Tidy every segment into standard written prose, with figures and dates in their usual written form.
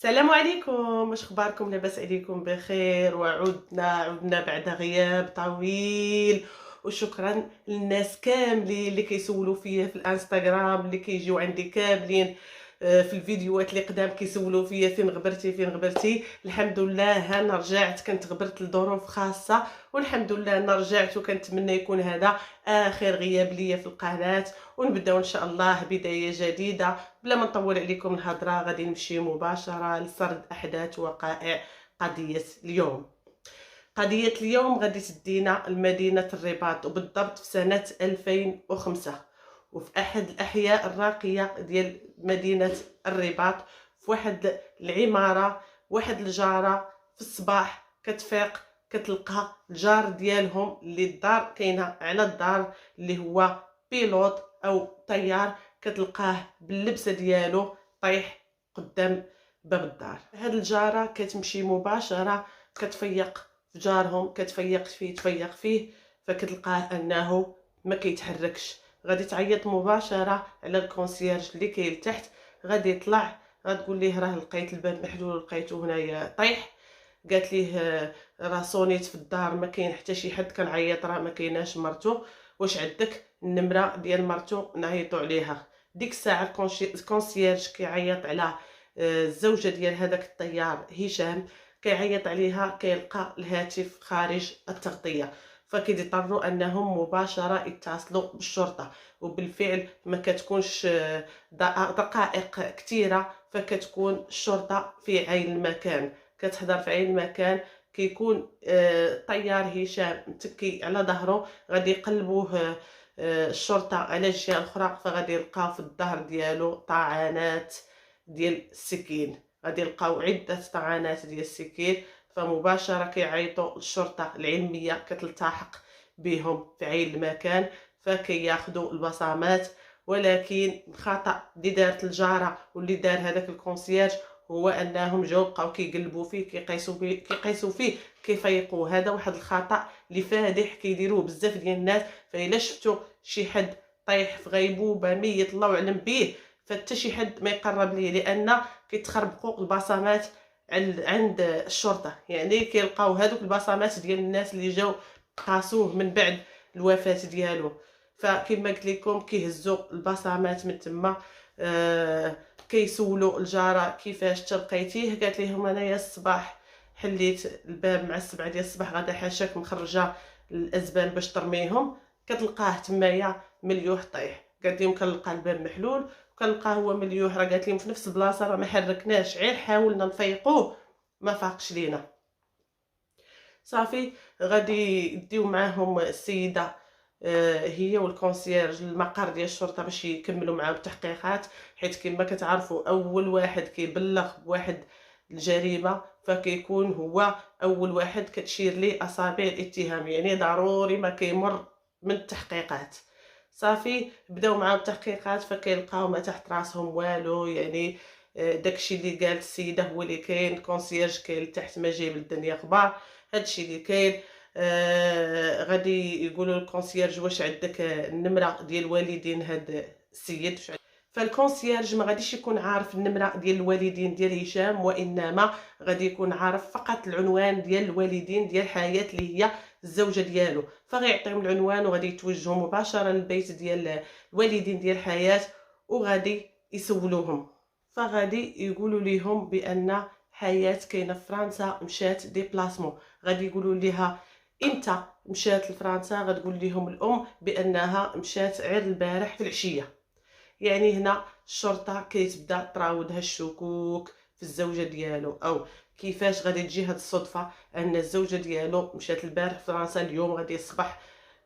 السلام عليكم، واش اخباركم؟ لاباس عليكم بخير؟ وعدنا بعد غياب طويل. وشكرا للناس كاملين اللي كيسولوا فيا في الانستغرام، اللي كيجيو عندي كاملين في الفيديوهات اللي قدام كيسولوا فيا فين غبرتي فين غبرتي. الحمد لله انا رجعت، كنت غبرت لظروف خاصه والحمد لله انا رجعت، وكنتمنى يكون هذا اخر غياب ليا في القناه، ونبداو ان شاء الله بدايه جديده. بلا ما نطول عليكم الهضره غادي نمشي مباشره لسرد احداث وقائع قضيه اليوم. قضيه اليوم غادي تدينا لمدينه الرباط، وبالضبط في سنه 2005، وفي احد الاحياء الراقيه ديال مدينه الرباط، في واحد العماره، واحد الجاره في الصباح كتفيق كتلقى الجار ديالهم اللي الدار كاينه على الدار، اللي هو بيلوت او طيار، كتلقاه باللبسه ديالو طيح قدام باب الدار. هاد الجاره كتمشي مباشره كتفيق في جارهم، كتفيق فيه تفيق فيه، فكتلقاه انه ما كيتحركش. غادي تعيط مباشره على الكونسيرج اللي كاين لتحت، غادي يطلع، غتقول ليه راه لقيت الباب محلول ولقيتو هنايا طيح. قالت ليه راه صونيت في الدار ما كاين حتى شي حد، كنعيط راه ما كايناش مرتو، واش عندك النمره ديال مرتو نعيطوا عليها؟ ديك الساعه الكونسيرج كيعيط على الزوجه ديال هذاك الطيار هشام، كيعيط عليها كيلقى الهاتف خارج التغطيه، فكيضطروا انهم مباشره يتصلوا بالشرطه. وبالفعل ما كتكونش دقائق كثيره فكتكون الشرطه في عين المكان، كتحضر في عين المكان. كيكون طيار هشام متكي على ظهره، غادي يقلبوه الشرطه على الجهه الاخرى، فغادي يلقاو في الظهر ديالو طعنات ديال السكين، غادي يلقاو عده طعنات ديال السكين. فمباشره كيعيطوا للشرطه العلميه كتلتحق بهم في عين المكان، فكياخذوا البصمات. ولكن الخطا اللي دارت الجاره واللي دار هذاك الكونسيرج هو انهم جاو بقاو كيقلبوا فيه كيقيسوا فيه كيفيقوا. هذا واحد الخطا اللي فادح كيديروه بزاف ديال الناس. فإلا شفتوا شي حد طايح في غيبوبه ميت الله اعلم به، فحتى شي حد ما يقرب ليه، لان كيتخربقوا البصمات عند الشرطه. يعني كيلقاو هذوك البصمات ديال الناس اللي جاو قاسوه من بعد الوفاه ديالو. فكما قلت لكم كيهزوا البصمات من تما. كيسولوا الجاره كيفاش تلقيتيه، قالت لهم انايا الصباح حليت الباب مع 7 ديال الصباح، غادا حاشاك مخرجه الازبال باش ترميهم، كتلقاه تمايا مليوح طيح. قالت لهم كنلقى الباب محلول وكنلقاه هو مليوح، راه قالت لهم في نفس البلاصه، راه ما حركناش، غير حاولنا نفيقوه ما فاقش لينا. صافي غادي يديو معاهم السيده هي والكونسيرج المقر ديال الشرطه باش يكملوا معاه التحقيقات، حيت كما كتعرفوا اول واحد كيبلغ بواحد الجريمه فكيكون هو اول واحد كتشير ليه اصابع الاتهام، يعني ضروري ما كيمر من التحقيقات. صافي بداو معاهم التحقيقات، فكيلقاو ما تحت راسهم والو، يعني داكشي اللي قالت السيده هو اللي كاين. الكونسيرج كاين لتحت ما جايب الدنيا اخبار، هادشي اللي كاين. غادي يقولوا الكونسيرج واش عندك النمره ديال الوالدين هاد السيد. فالكونسيرج ما غاديش يكون عارف النمره ديال الوالدين ديال هشام، وانما غادي يكون عارف فقط العنوان ديال الوالدين ديال حياة اللي هي الزوجه ديالو. فغيعطيهم العنوان وغادي يتوجهوا مباشره للبيت ديال الوالدين ديال حياة، وغادي يسولوهم. فغادي يقولوا لهم بان حياة كاينه في فرنسا، مشات ديبلاسمون. غادي يقولوا ليها امتى مشات لفرنسا، غتقول لهم الام بانها مشات غير البارح في العشيه. يعني هنا الشرطه كتبدا تراودها الشكوك في الزوجه ديالو، او كيفاش غادي تجي هاد الصدفه ان الزوجه ديالو مشات البارح في فرنسا، اليوم غادي يصبح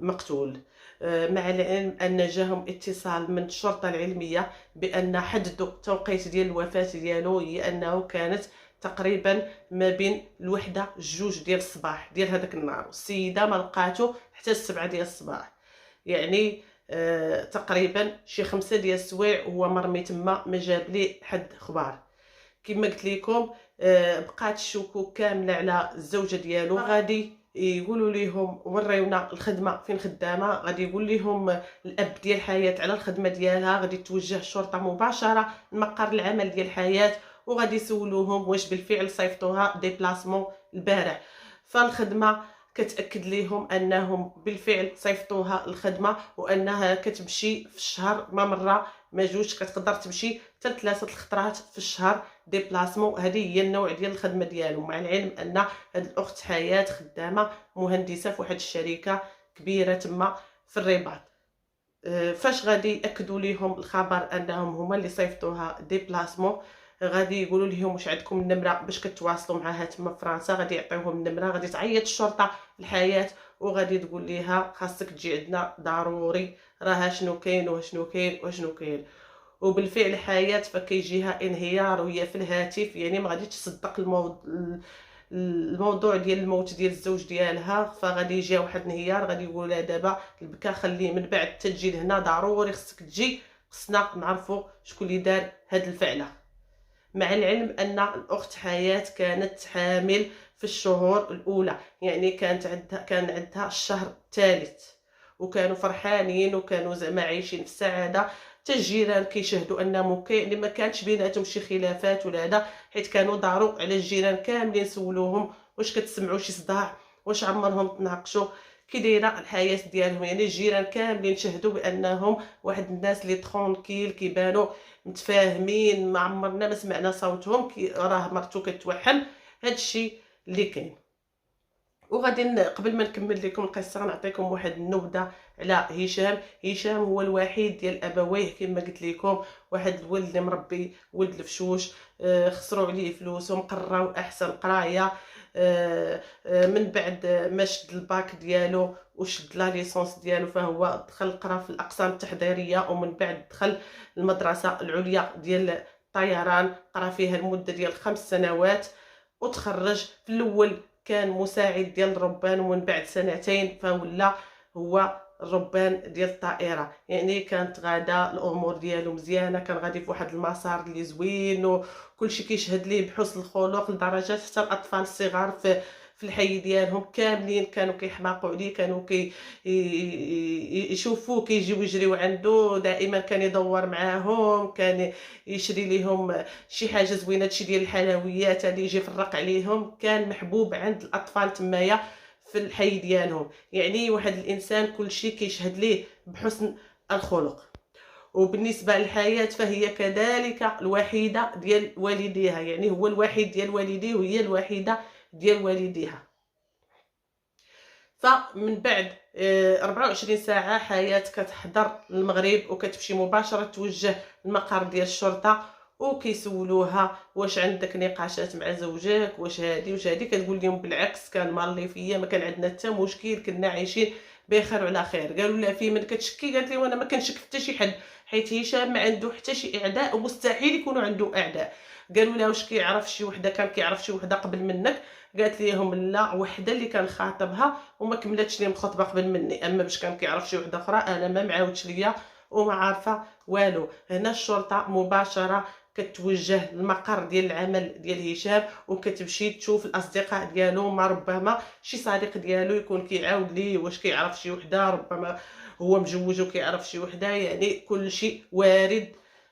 مقتول. مع العلم ان جاهم اتصال من الشرطه العلميه بان حددوا التوقيت ديال الوفاه ديالو، هي انه كانت تقريبا ما بين الوحده الجوج ديال الصباح ديال هذاك النهار، السيده ما لقاتو حتى 7 ديال الصباح. يعني تقريبا شي 5 ديال السوايع هو مرمي تما، ما جاب ليه حد اخبار. كما قلت لكم بقات الشكوك كامله على الزوجه ديالو. غادي يقولوا لهم وريونا الخدمه فين خدامه، غادي يقول لهم الاب ديال حياة على الخدمه ديالها، غادي توجه الشرطه مباشره لمقر العمل ديال حياة، وغادي يسولوهم واش بالفعل صيفطوها ديبلاسمون البارح. فالخدمه كتاكد ليهم انهم بالفعل صيفطوها الخدمه، وانها كتمشي في الشهر ما مره ما جوج، كتقدر تمشي حتى ل3 الخطرات في الشهر ديبلاسمون. هذه هي النوع ديال الخدمه ديالهم، مع العلم ان هاد الاخت حياه خدامه مهندسه في واحد الشركه كبيره تما في الرباط. فاش غادي ياكدوا ليهم الخبر انهم هما اللي صيفطوها ديبلاسمون، غادي يقولوا لهم واش عندكم النمره باش كتواصلوا معاها تما في فرنسا. غادي يعطيوهم النمره، غادي تعيط الشرطه الحياه وغادي تقول ليها خاصك تجي عندنا ضروري، راه شنو كاين وشنو كاين وشنو كاين. وبالفعل حياه فكيجيها انهيار وهي في الهاتف، يعني ما غاديش تصدق الموضوع ديال الموت ديال الزوج ديالها. فغادي يجي واحد الانهيار، غادي يقول لها دابا البكا خليه من بعد تجي لهنا ضروري، خصك تجي، خصنا نعرفوا شكون اللي دار هاد الفعله. مع العلم ان الاخت حياه كانت حامل في الشهور الاولى، يعني كان عندها الشهر الثالث، وكانوا فرحانين وكانوا زعما عايشين في السعاده. حتى الجيران كيشهدوا ان يعني ما كانتش بيناتهم شي خلافات ولا هذا، حيت كانوا داروا على الجيران كاملين سولوهم واش كتسمعوا شي صداع، واش عمرهم تناقشوا كي دايره الحياه ديالهم. يعني الجيران كاملين شهدوا بانهم واحد الناس اللي ترونكيل كيبانوا متفاهمين، ما عمرنا ما سمعنا صوتهم كي راه مرتو كتوحل. هادشي اللي كاين. وغادي قبل ما نكمل لكم القصه نعطيكم واحد النبذه على هشام. هشام هو الوحيد ديال ابويه كما قلت لكم، واحد الولد اللي مربي ولد الفشوش. خسروا عليه فلوسهم، قراو احسن قرايه. من بعد ما شد الباك ديالو وشد لا ليسونس ديالو، فهو دخل قرا في الاقسام التحضيريه، ومن بعد دخل المدرسه العليا ديال الطيران، قرا فيها المده ديال 5 سنوات وتخرج. في الاول كان مساعد ديال الربان، ومن بعد سنتين فولا هو الربان ديال الطائره. يعني كانت غاده الامور ديالو مزيانه، كان غادي في واحد المسار اللي زوين وكلشي كيشهد ليه بحسن الخلق، لدرجه حتى الاطفال الصغار في الحي ديالهم كاملين كانوا كيحماقوا عليه، كانوا يشوفوه كيجيو يجريو عنده دائما، كان يدور معاهم، كان يشري لهم شي حاجه زوينه، شي ديال الحلويات اللي يجي يفرق عليهم. كان محبوب عند الاطفال تمايا في الحي ديالهم. يعني واحد الانسان كلشي كيشهد ليه بحسن الخلق. وبالنسبه للحياه فهي كذلك الوحيده ديال والديها، يعني هو الوحيد ديال والديه وهي الوحيده ديال والديها. فمن بعد 24 ساعه حياه كتحضر للمغرب وكتمشي مباشره توجه للمقر ديال الشرطه، وكيسولوها واش عندك نقاشات مع زوجك، واش هادي واش هادي. كتقول لهم بالعكس، كان مالي فيا، ما كان عندنا حتى مشكل، كنا عايشين بخير وعلى خير. قالوا لها في من كتشكي؟ قالت لهم انا ما كنشك في حتى شي حد، حيت هشام ما عنده حتى شي اعداء ومستحيل يكونوا عنده اعداء. قالوا لها واش كيعرف شي وحده، كان كيعرف شي وحده قبل منك؟ قالت ليهم لا، وحده اللي كان خاطبها وما كملتش لي الخطبه قبل مني، اما باش كان كيعرف شي وحده اخرى انا ما معاودش ليا وما عارفه والو. هنا الشرطه مباشره كتوجه للمقر ديال العمل ديال هشام، وكتمشي تشوف الاصدقاء ديالو، ما ربما شي صديق ديالو يكون كيعاود ليه واش كيعرف شي وحده، ربما هو مجوج وكيعرف شي وحده. يعني كل شيء وارد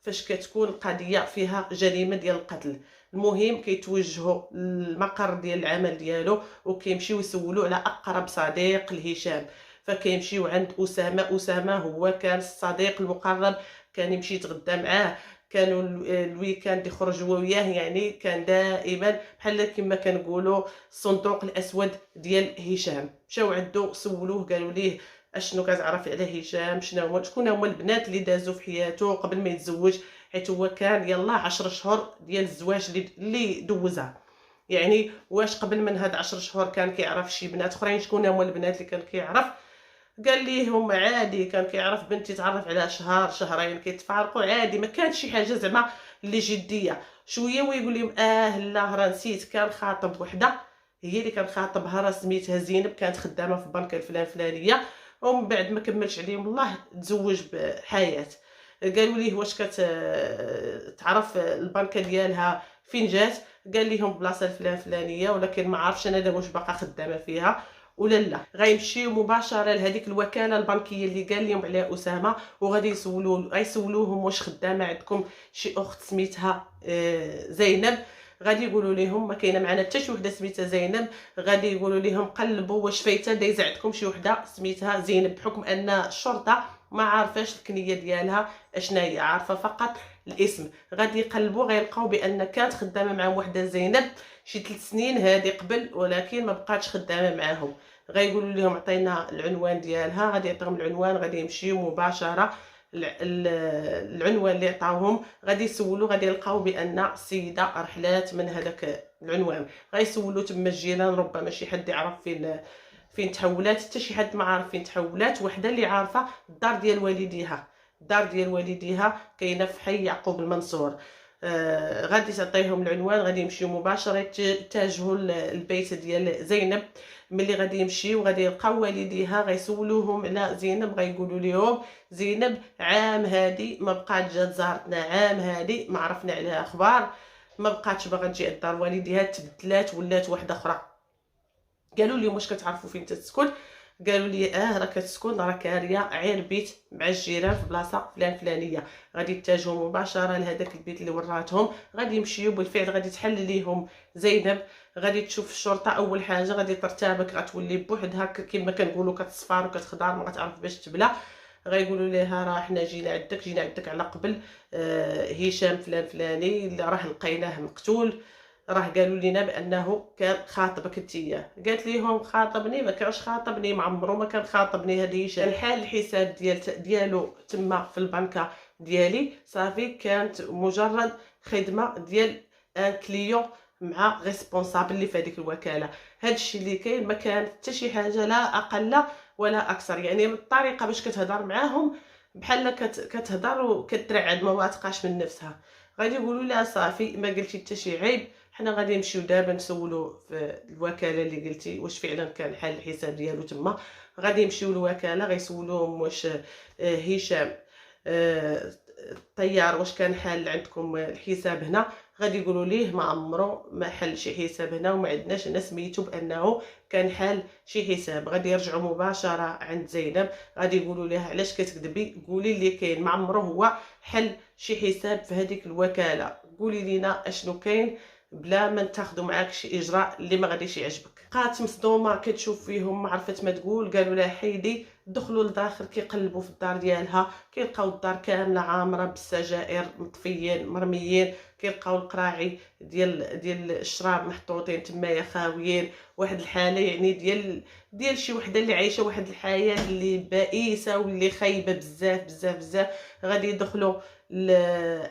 فاش كتكون قضيه فيها جريمه ديال القتل. المهم كيتوجهوا للمقر ديال العمل ديالو وكيمشيو يسولوا على اقرب صديق لهشام. فكيمشيو عند اسامه هو كان الصديق المقرب، كان يمشي يتغدى معاه، كانوا الويكاند يخرجوا وياه. يعني كان دائما بحال كما كنقولوا الصندوق الاسود ديال هشام. مشاو عنده سولوه، قالوا ليه اشنو كتعرف على هشام، شكون هما البنات اللي دازوا في حياته قبل ما يتزوج، حيت هو كان يلا 10 شهور ديال الزواج اللي دوزها. يعني واش قبل من هاد 10 شهور كان كيعرف شي بنات اخرين؟ شكون هما البنات اللي كان كيعرف؟ قال ليهم عادي، كان كيعرف بنت يتعرف على شهر شهرين كيتفارقوا عادي، ما كانش شي حاجه زعما اللي جديه. شويه ويقول لهم لا راه نسيت، كان خاطب وحده، هي اللي كان خاطبها، راه سميتها زينب، كانت خدامه في البنكه الفلانيه، ومن بعد ما كملش عليهم الله تزوج بحياه. قالوا ليه واش كتعرف البنكه ديالها فين جات؟ قال لهم بلاصه الفلانيه، ولكن ما عرفش انا دابا واش باقا خدامه فيها. ولا لا. غيمشيو مباشره لهذيك الوكاله البنكيه اللي قال لهم عليها اسامه، وغادي غيسولوهم واش خدامه عندكم شي اخت سميتها زينب. غادي يقولوا لهم ما كاينه معنا حتى شي وحده سميتها زينب. غادي يقولوا لهم قلبوا واش فايته دايزه عندكم شي وحده سميتها زينب، بحكم ان الشرطه ما عارفاش الكنيه ديالها اشنا هي، عارفه فقط الاسم. غادي يقلبوا غيلقاو بان كانت خدامه معهم وحده زينب شي 3 سنين هذه قبل، ولكن ما بقاتش خدامه معاهم. غيقولوا لهم عطينا العنوان ديالها، غادي يعطيهم العنوان، غادي يمشيو مباشره العنوان اللي عطاوهم. غادي يسولوا، غادي يلقاو بان السيده رحلات من هذاك العنوان. غيسولوا تما الجيران، ربما شي حد يعرف فين تحولات. حتى شي حد ما عارف فين تحولات. وحده اللي عارفه الدار ديال والديها، الدار ديال والديها كاينه في حي يعقوب المنصور. غادي تعطيهم العنوان، غادي يمشيو مباشره يتجهوا للبيت ديال زينب. ملي غادي يمشيو غادي يلقاو والديها، غيسولوهم على زينب. غيقولوا لهم زينب عام هادي ما بقات جات زارتنا، عام هادي ما عرفنا عليها اخبار، ما بقاتش باغا تجي الدار والديها، تبدلات ولات واحده اخرى. قالوا لي واش كتعرفوا فين تسكن؟ قالوا لي راه كتسكن راه كاريه عير بيت مع الجيران في بلاصه فلانيه. غادي يتجهوا مباشره لهذاك البيت اللي وراتهم. غادي يمشيو بالفعل، غادي تحل ليهم زينب. غادي تشوف الشرطه اول حاجه، غادي ترتبك، غتولي بوحدها كما كنقولوا كتصفار وكتخضر، ما غتعرف باش تبلا. غيقولوا لها راه حنا جينا عندك على قبل هشام فلاني اللي راه لقيناه مقتول، راه قالوا لنا بانه كان خاطبك نتيا. قالت لهم خاطبني؟ ما كانش خاطبني، ما عمرو ما كان خاطبني. هذه هشام الحال الحساب ديالو تما في البنكه ديالي صافي، كانت مجرد خدمه ديال ان كليون مع ريسبونسابل اللي في هذيك الوكاله. هذا الشيء اللي كاين، ما كان حتى شي حاجه لا اقل ولا اكثر. يعني الطريقه باش كتهضر معاهم بحال كتهضر وكترعد، ما واثقاش من نفسها. غادي يقولوا لها صافي ما قلتي حتى شي عيب، حنا غادي نمشيو دابا نسولو في الوكاله اللي قلتي واش فعلا كان حال الحساب ديالو تما. غادي يمشيو للوكاله غيسولوهم واش هشام الطيار واش كان حال عندكم الحساب هنا. غادي يقولوا ليه ما عمرو ما حل شي حساب هنا، وما عندناش انا سميتو بانه كان حال شي حساب. غادي يرجعوا مباشره عند زينب، غادي يقولوا لها علاش كتكذبي، قولي اللي كاين، ما عمرو هو حل شي حساب في هذيك الوكاله، قولي لنا اشنو كاين بلا ما نتاخذوا معاك شي اجراء اللي ما غاديش يعجبك. بقات مصدومه كتشوف فيهم، ما عرفت ما تقول. قالوا لها حيدي. دخلوا لداخل كيقلبوا في الدار ديالها، كيلقاو الدار كامله عامره بالسجائر، مطفيين مرميين. كيلقاو القراعي ديال الشراب محطوطين تمايا خاويين. واحد الحاله يعني ديال شي وحده اللي عايشه واحد الحياه اللي بائسه واللي خايبه بزاف بزاف بزاف. غادي يدخلوا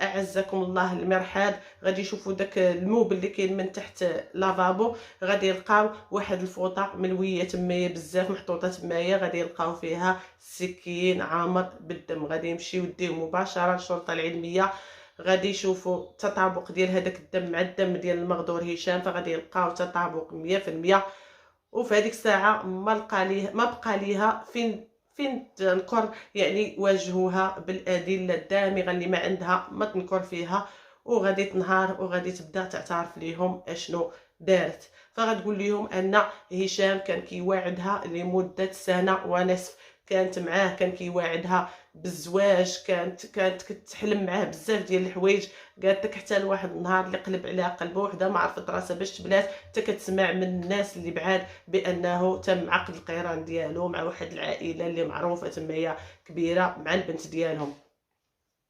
اعزكم الله المرحاض، غادي يشوفوا داك الموبل اللي كاين من تحت لافابو. غادي يلقاو واحد الفوطه ملويه تمايا بزاف محطوطه تمايا، غادي يلقاو فيها سكين عامر بالدم. غادي يمشيو يديو مباشره للشرطه العلميه، غادي يشوفوا التطابق ديال هذاك الدم مع الدم ديال المغدور هشام، فغادي يلقاو تطابق 100%. وفي هذيك الساعه ما بقى ليها فين تنكر، يعني واجهوها بالادله الدامغه اللي ما عندها ما تنكر فيها. وغادي تنهار وغادي تبدا تعترف ليهم اشنو دارت. فغتقول لهم ان هشام كان كيواعدها لمده سنه ونصف، كانت معاه، كان كيواعدها بالزواج، كانت كتحلم معاه بزاف ديال الحوايج. قالت لك حتى لواحد النهار اللي قلب عليها قلبه وحده ما عرفت راسها باش تبلات، حتى كتسمع من الناس اللي بعاد بانه تم عقد القران ديالو مع واحد العائله اللي معروفه تمايا كبيره مع البنت ديالهم.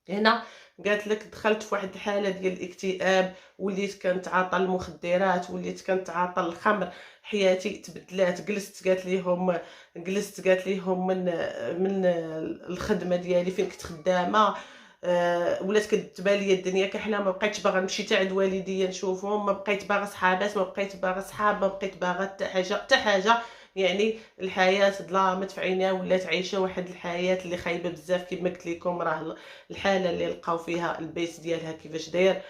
هنا قالت لك دخلت في واحد الحاله ديال الاكتئاب، وليت كنتعاطى المخدرات، وليت كنتعاطى الخمر، حياتي تبدلات. قلست قالت ليهم من الخدمه ديالي فين كنت خدامه. ولات كتبان لي الدنيا كحله، ما بقيتش باغا نمشي حتى عند والديا نشوفهم، ما بقيت باغا صحابات، ما بقيت باغا صحاب، ما بقيت باغا حتى حاجه. يعني الحياه ظلامت في عينيها، ولات عايشه واحد الحياه اللي خايبه بزاف. كما قلت لكم راه الحاله اللي لقاو فيها البيت ديالها كيفاش داير،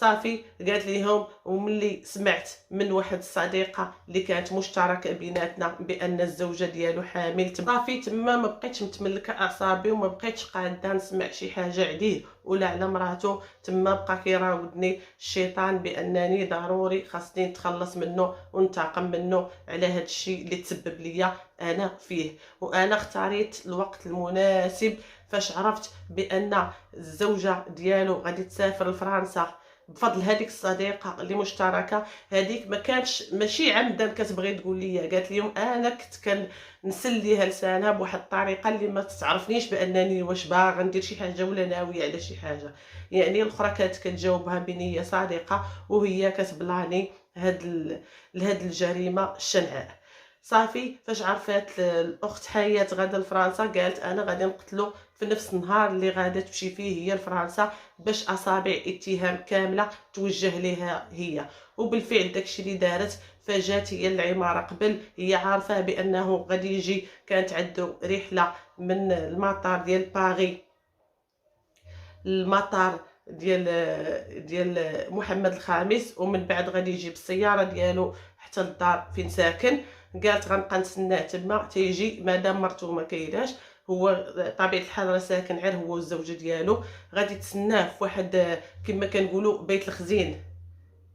صافي قالت ليهم. وملي سمعت من واحد الصديقه اللي كانت مشتركه بيناتنا بان الزوجه ديالو حامل، صافي تما ما بقيتش متملكه اعصابي وما بقيتش قاده نسمع شي حاجه عليه ولا على مراته. تما بقى كيراودني الشيطان بانني ضروري خاصني نتخلص منه وننتقم منه على هذا الشيء اللي تسبب ليا انا فيه. وانا اختاريت الوقت المناسب فاش عرفت بان الزوجه ديالو غادي تسافر لفرنسا بفضل هذيك الصديقه اللي مشتركه. هذيك ما كانتش ماشي عمدا كتبغي تقول لي، قالت لهم انا كنت كنسليها لسانها بواحد الطريقه اللي ما تعرفنيش بانني واش باغا ندير شي حاجه ولا ناويه على شي حاجه. يعني الاخرى كانت كتجاوبها بنيه صادقه وهي كتبلاني لهاد الجريمه الشنعاء. صافي فاش عرفات الاخت حياة غادا لفرنسا قالت انا غادي نقتلو في نفس النهار اللي غادا تمشي فيه هي لفرنسا باش اصابع اتهام كامله توجه لها هي. وبالفعل داكشي اللي دارت، فجات هي العماره قبل، هي عارفه بانه غادي يجي، كانت عنده رحله من المطار ديال باغي المطار ديال محمد الخامس، ومن بعد غادي يجي بالسياره ديالو حتى للدار فين ساكن. قالت غنبقى نتسناه تما تيجي مادام مرتو ما كايناش، هو طبيعه الحال راه ساكن غير هو والزوجه ديالو، غادي تسناه في واحد كما كنقولوا بيت الخزين،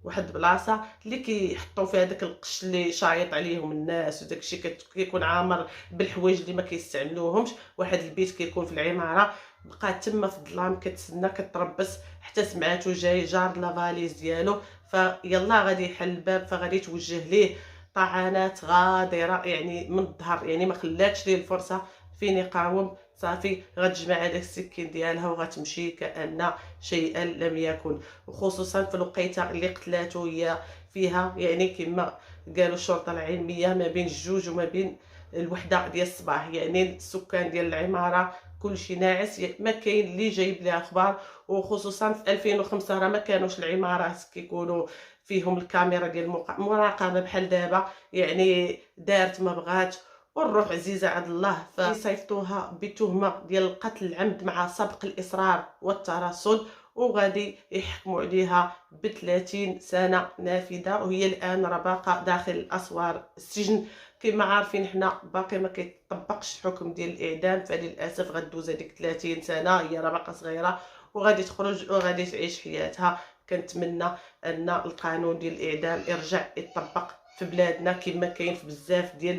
واحد البلاصه اللي كيحطوا فيها داك القش اللي شايط عليهم الناس وداكشي كيكون عامر بالحوايج اللي ما كيستعملوهمش. واحد البيت كيكون في العماره. بقات تما في الظلام كتسنى كتربص حتى سمعاتو جاي جار لافاليز ديالو، فيلا غادي يحل الباب، فغادي توجه ليه طعنات غادره يعني من الظهر، يعني ما خلاتش ليه الفرصه فين يقاوم. صافي غتجمع هذاك السكين ديالها وغتمشي كأن شيئا لم يكن. وخصوصا في الوقيته اللي قتلاتو هي فيها، يعني كما قالوا الشرطه العلميه ما بين الجوج وما بين الوحده ديال الصباح، يعني السكان ديال العماره كلشي ناعس، ما كاين اللي جايب ليها اخبار. وخصوصا في 2005 راه ما كانوش العمارات كيكونوا فيهم الكاميرا ديال المراقبه بحال دابا، يعني دارت ما بغات والروح عزيزه عند الله، فصيفطوها بتهمه ديال القتل العمد مع سبق الاصرار والترصد، وغادي يحكموا عليها ب 30 سنه نافذه. وهي الان راه باقا داخل اسوار السجن. كما عارفين حنا باقي ما كيطبقش الحكم ديال الاعدام، فللاسف غدوز هذيك 30 سنه، هي راه باقا صغيره وغادي تخرج وغادي تعيش حياتها. كنتمنى ان القانون ديال الاعدام يرجع يطبق في بلادنا كما كاين في بزاف ديال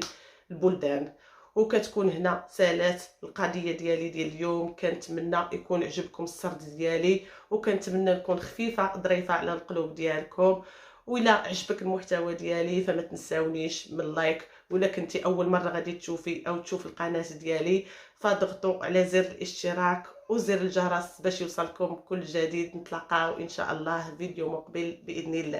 البلدان. وكتكون هنا سالات القضيه ديالي ديال اليوم. كنتمنى يكون عجبكم السرد ديالي، وكنتمنى نكون خفيفه ظريفه على القلوب ديالكم. وإلا عجبك المحتوى ديالي فما تنساونيش من لايك، ولا كنتي اول مره غادي تشوفي او تشوف القناه ديالي فضغطوا على زر الاشتراك وزر الجرس باش يوصلكم كل جديد. نتلاقاو ان شاء الله فيديو مقبل باذن الله.